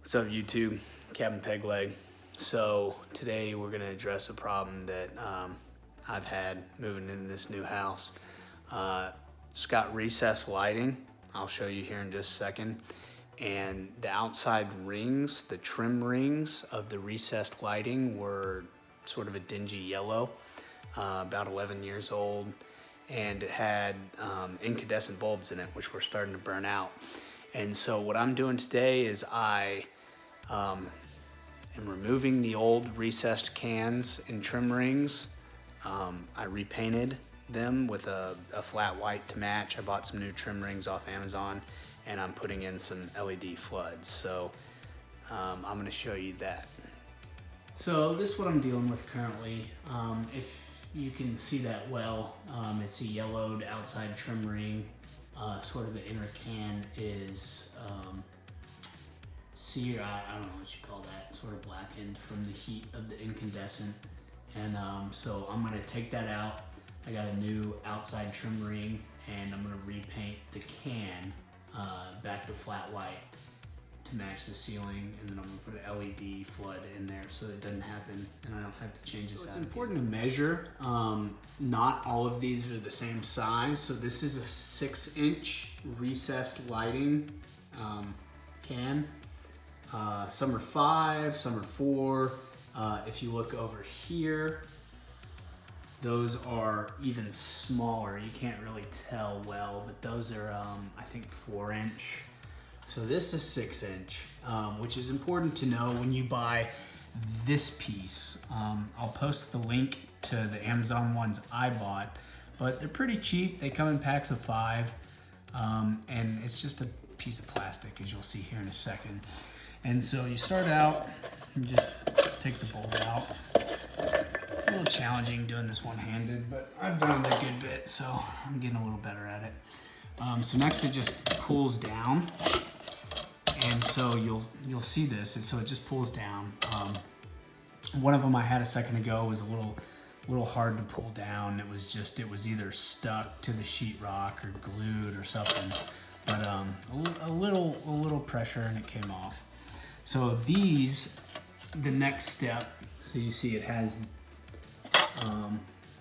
What's up YouTube? Captain Pegleg. So today we're going to address a problem that I've had moving into this new house. It's got recessed lighting. I'll show you here in just a second. And the outside rings, the trim rings of the recessed lighting were sort of a dingy yellow, about 11 years old. And it had incandescent bulbs in it, which were starting to burn out. And so what I'm doing today is I am removing the old recessed cans and trim rings. I repainted them with a flat white to match. I bought some new trim rings off Amazon, and I'm putting in some LED floods. So I'm going to show you that. So this is what I'm dealing with currently. If you can see that well, it's a yellowed outside trim ring. Sort of the inner can is I don't know what you call that, sort of blackened from the heat of the incandescent. And so I'm gonna take that out. I got a new outside trim ring, and I'm gonna repaint the can back to flat white to match the ceiling, and then I'm gonna put an LED flood in there so it doesn't happen and I don't have to change this out. It's important to measure. Not all of these are the same size. So this is a 6-inch recessed lighting can. Some are 5, some are 4. If you look over here, those are even smaller. You can't really tell well, but those are I think 4-inch. So this is 6-inch, which is important to know when you buy this piece. I'll post the link to the Amazon ones I bought, but they're pretty cheap. They come in packs of 5, and it's just a piece of plastic, as you'll see here in a second. And so you start out, and just take the bulb out. A little challenging doing this one-handed, but I've done it a good bit, so I'm getting a little better at it. So next it just pulls down. And so you'll see this, and so it just pulls down. One of them I had a second ago was a little hard to pull down. It was either stuck to the sheetrock or glued or something. But a little pressure and it came off. So the next step. So you see it has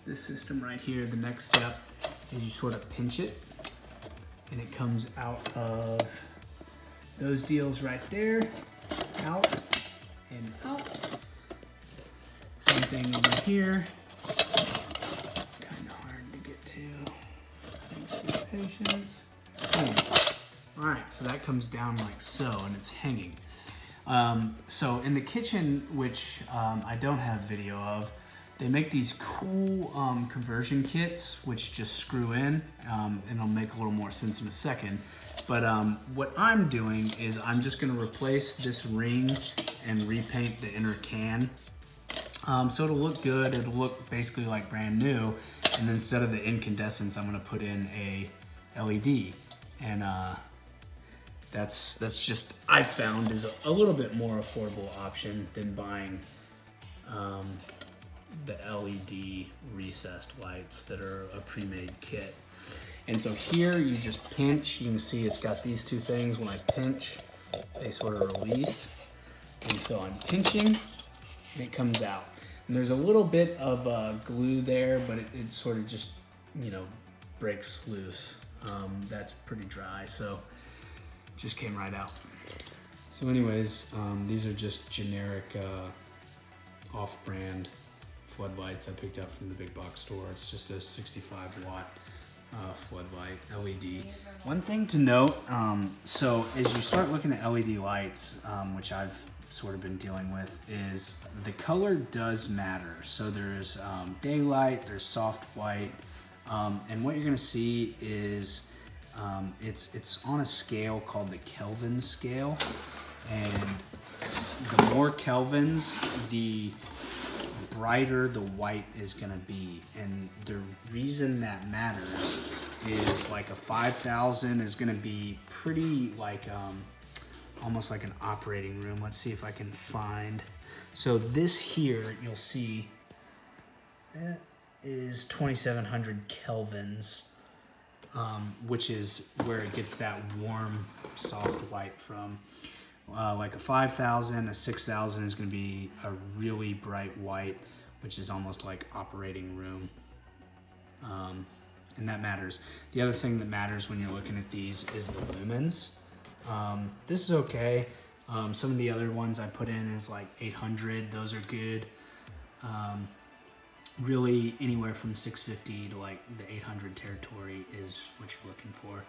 this system right here. The next step is you sort of pinch it, and it comes out of those deals right there, out and out. Same thing over here. Kind of hard to get to. Thanks for your patience. All right, so that comes down like so, and it's hanging. So in the kitchen, which I don't have video of, they make these cool conversion kits, which just screw in, and it'll make a little more sense in a second. But what I'm doing is I'm just gonna replace this ring and repaint the inner can. So it'll look good, it'll look basically like brand new, and then instead of the incandescents, I'm gonna put in a LED. And that's just, I found, is a little bit more affordable option than buying the LED recessed lights that are a pre-made kit. And so here you just pinch. You can see it's got these two things. When I pinch, they sort of release. And so I'm pinching, and it comes out. And there's a little bit of glue there, but it sort of just, breaks loose. That's pretty dry, so it just came right out. So anyways, these are just generic off-brand floodlights I picked up from the big box store. It's just a 65-watt floodlight LED. One thing to note, so as you start looking at LED lights, which I've sort of been dealing with, is the color does matter. So there's daylight, there's soft white, and what you're gonna see is it's on a scale called the Kelvin scale, and the more kelvins, the brighter the white is gonna be. And the reason that matters is like a 5,000 is gonna be pretty like almost like an operating room. Let's see if I can find. So this here, you'll see that is 2,700 kelvins, which is where it gets that warm, soft white from. Like a 5,000, a 6,000 is going to be a really bright white, which is almost like operating room. And that matters. The other thing that matters when you're looking at these is the lumens. This is okay. Some of the other ones I put in is like 800. Those are good. Really anywhere from 650 to like the 800 territory is what you're looking for.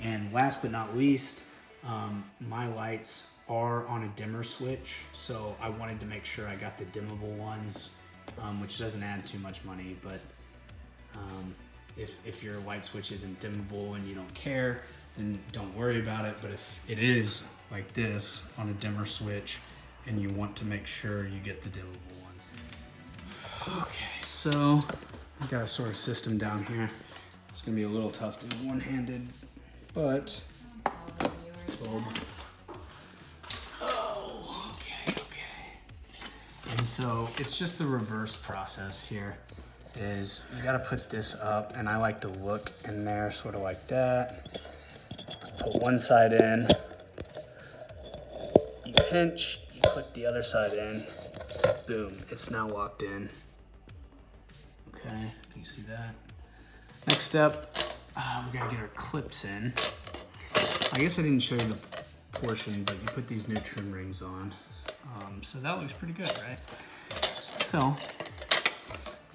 And last but not least, my lights are on a dimmer switch, so I wanted to make sure I got the dimmable ones, which doesn't add too much money, but if your light switch isn't dimmable and you don't care, then don't worry about it. But if it is like this on a dimmer switch and you want to make sure you get the dimmable ones. Okay, so I've got a sort of system down here. It's gonna be a little tough to do one-handed, but oh, okay. And so it's just the reverse process here. Is you gotta put this up, and I like to look in there sort of like that. Put one side in, you pinch, you click the other side in, boom, it's now locked in. Okay, you see that? Next step, we gotta get our clips in. I guess I didn't show you the portion, but you put these new trim rings on. So that looks pretty good, right? So,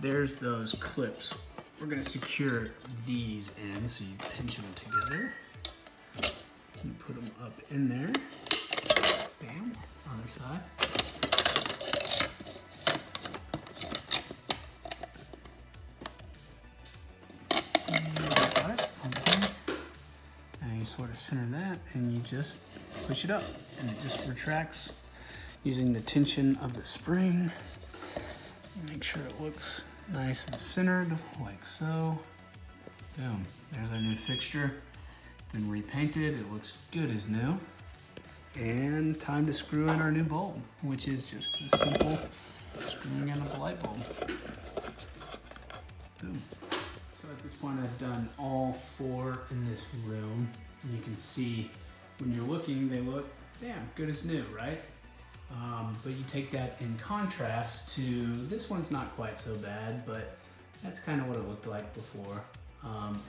there's those clips. We're gonna secure these in, so you pinch them together. You put them up in there. Bam, other side. And got it, okay. And you sort of center that, and you just push it up, and it just retracts using the tension of the spring. Make sure it looks nice and centered, like so. Boom, there's our new fixture. Been repainted, it looks good as new. And time to screw in our new bulb, which is just a simple screwing in of a light bulb. Boom. So at this point I've done all 4 in this room. And you can see when you're looking, they look, damn, good as new, right? But you take that in contrast to, this one's not quite so bad, but that's kind of what it looked like before.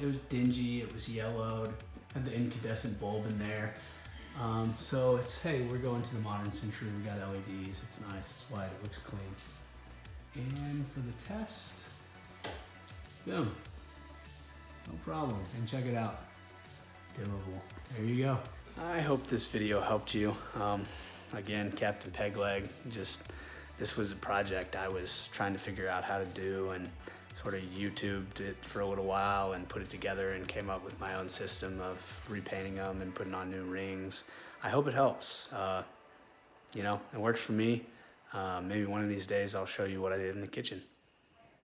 It was dingy, it was yellowed, had the incandescent bulb in there. So it's, hey, we're going to the modern century, we got LEDs, it's nice, it's white, it looks clean. And for the test, boom, no problem, and check it out, dimmable, there you go. I hope this video helped you. Again, Captain Pegleg, this was a project I was trying to figure out how to do, and sort of YouTubed it for a little while and put it together and came up with my own system of repainting them and putting on new rings. I hope it helps. You know, it works for me. Maybe one of these days I'll show you what I did in the kitchen.